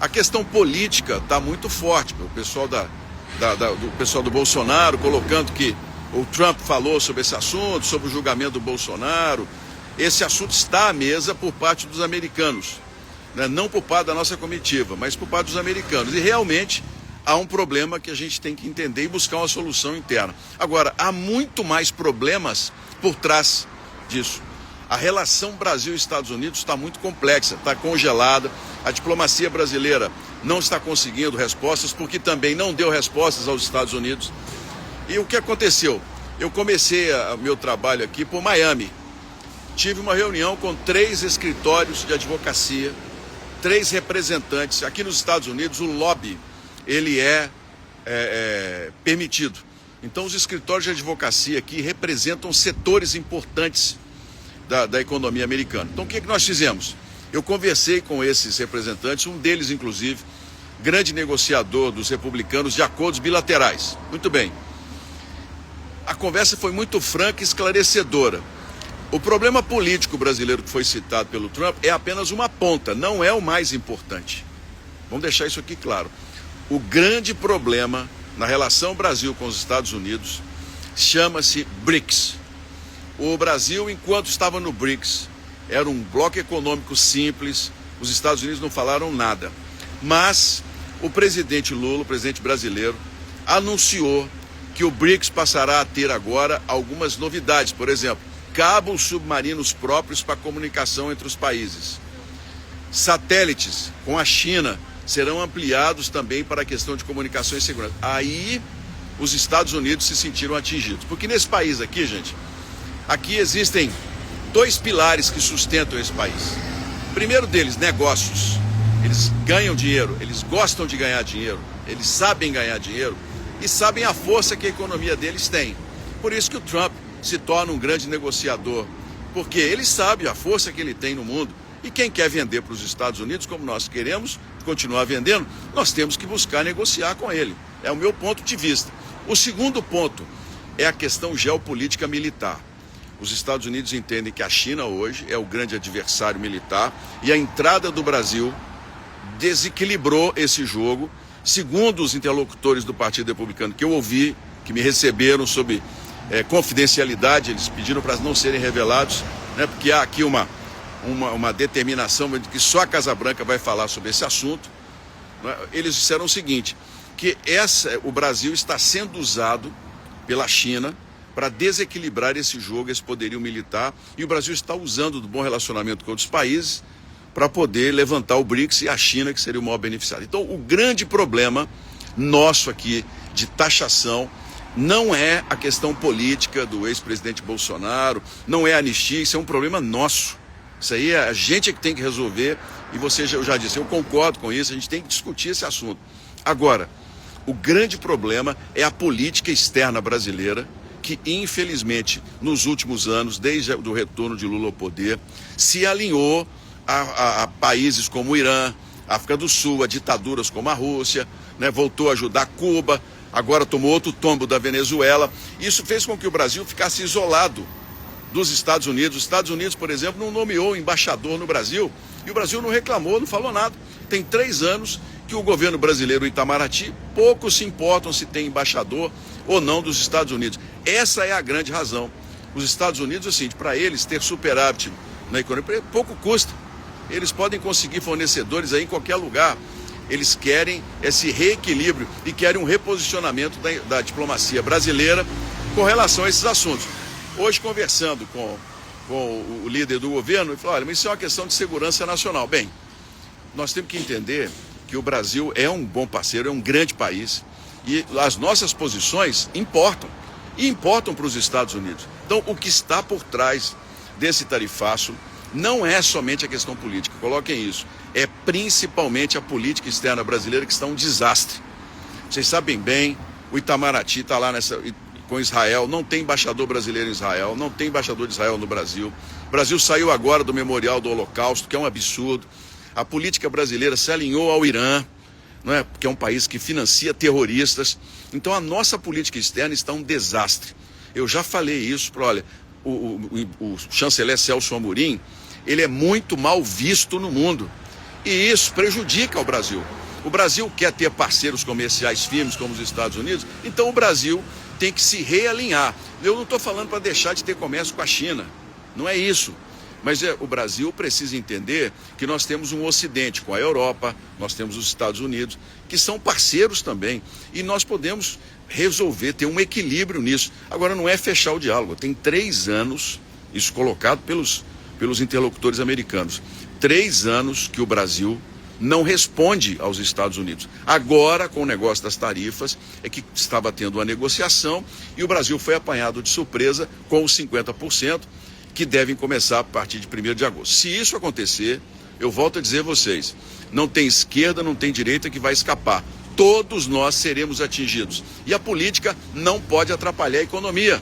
A questão política está muito forte. O pessoal do pessoal do Bolsonaro colocando que o Trump falou sobre esse assunto, sobre o julgamento do Bolsonaro. Esse assunto está à mesa por parte dos americanos, né? Não por parte da nossa comitiva, mas por parte dos americanos. E realmente há um problema que a gente tem que entender e buscar uma solução interna. Agora, há muito mais problemas por trás disso. A relação Brasil-Estados Unidos está muito complexa, está congelada. A diplomacia brasileira não está conseguindo respostas, porque também não deu respostas aos Estados Unidos. E o que aconteceu? Eu comecei o meu trabalho aqui por Miami. Tive uma reunião com 3 escritórios de advocacia, 3 representantes. Aqui nos Estados Unidos, o lobby, ele é permitido. Então, os escritórios de advocacia aqui representam setores importantes da economia americana. Então, o que nós fizemos? Eu conversei com esses representantes, um deles, inclusive, grande negociador dos republicanos de acordos bilaterais. Muito bem. A conversa foi muito franca e esclarecedora. O problema político brasileiro que foi citado pelo Trump é apenas uma ponta, não é o mais importante. Vamos deixar isso aqui claro. O grande problema na relação Brasil com os Estados Unidos chama-se BRICS. O Brasil, enquanto estava no BRICS, era um bloco econômico simples, os Estados Unidos não falaram nada. Mas o presidente Lula, o presidente brasileiro, anunciou que o BRICS passará a ter agora algumas novidades. Por exemplo, cabos submarinos próprios para comunicação entre os países. Satélites com a China serão ampliados também para a questão de comunicação e segurança. Aí os Estados Unidos se sentiram atingidos. Porque nesse país aqui, gente, aqui existem 2 pilares que sustentam esse país. O primeiro deles, negócios. Eles ganham dinheiro, eles gostam de ganhar dinheiro, eles sabem ganhar dinheiro e sabem a força que a economia deles tem. Por isso que o Trump se torna um grande negociador, porque ele sabe a força que ele tem no mundo. E quem quer vender para os Estados Unidos, como nós queremos continuar vendendo, nós temos que buscar negociar com ele. É o meu ponto de vista. O segundo ponto é a questão geopolítica militar. Os Estados Unidos entendem que a China hoje é o grande adversário militar e a entrada do Brasil desequilibrou esse jogo. Segundo os interlocutores do Partido Republicano que eu ouvi, que me receberam sob confidencialidade, eles pediram para não serem revelados, né, porque há aqui uma determinação de que só a Casa Branca vai falar sobre esse assunto, né? Eles disseram o seguinte, que o Brasil está sendo usado pela China para desequilibrar esse jogo, esse poderio militar, e o Brasil está usando do bom relacionamento com outros países para poder levantar o BRICS e a China, que seria o maior beneficiário. Então, o grande problema nosso aqui de taxação não é a questão política do ex-presidente Bolsonaro, não é a anistia, isso é um problema nosso. Isso aí a gente que tem que resolver, e eu já disse, eu concordo com isso, a gente tem que discutir esse assunto. Agora, o grande problema é a política externa brasileira, que infelizmente nos últimos anos, desde o retorno de Lula ao poder, se alinhou a países como o Irã, África do Sul, a ditaduras como a Rússia, né, voltou a ajudar Cuba, agora tomou outro tombo da Venezuela. Isso fez com que o Brasil ficasse isolado dos Estados Unidos. Os Estados Unidos, por exemplo, não nomeou um embaixador no Brasil, e o Brasil não reclamou, não falou nada. Tem 3 anos que o governo brasileiro, o Itamaraty, poucos se importam se tem embaixador ou não dos Estados Unidos. Essa é a grande razão. Os Estados Unidos, assim, para eles ter superávit na economia, pouco custa. Eles podem conseguir fornecedores aí em qualquer lugar. Eles querem esse reequilíbrio e querem um reposicionamento da diplomacia brasileira com relação a esses assuntos. Hoje, conversando com o líder do governo, ele falou, olha, mas isso é uma questão de segurança nacional. Bem, nós temos que entender que o Brasil é um bom parceiro, é um grande país, e as nossas posições importam, e importam para os Estados Unidos. Então, o que está por trás desse tarifaço não é somente a questão política, coloquem isso, é principalmente a política externa brasileira que está um desastre. Vocês sabem bem, o Itamaraty está lá com Israel, não tem embaixador brasileiro em Israel, não tem embaixador de Israel no Brasil. O Brasil saiu agora do Memorial do Holocausto, que é um absurdo. A política brasileira se alinhou ao Irã, não é? Porque é um país que financia terroristas. Então a nossa política externa está um desastre. Eu já falei isso, olha, o chanceler Celso Amorim, ele é muito mal visto no mundo. E isso prejudica o Brasil. O Brasil quer ter parceiros comerciais firmes como os Estados Unidos, então o Brasil tem que se realinhar. Eu não estou falando para deixar de ter comércio com a China, não é isso. Mas o Brasil precisa entender que nós temos um Ocidente com a Europa, nós temos os Estados Unidos, que são parceiros também. E nós podemos resolver, ter um equilíbrio nisso. Agora, não é fechar o diálogo. Tem 3 anos, isso colocado pelos interlocutores americanos, 3 anos que o Brasil não responde aos Estados Unidos. Agora, com o negócio das tarifas, é que estava tendo uma negociação e o Brasil foi apanhado de surpresa com os 50%, que devem começar a partir de 1º de agosto. Se isso acontecer, eu volto a dizer a vocês, não tem esquerda, não tem direita que vai escapar. Todos nós seremos atingidos. E a política não pode atrapalhar a economia.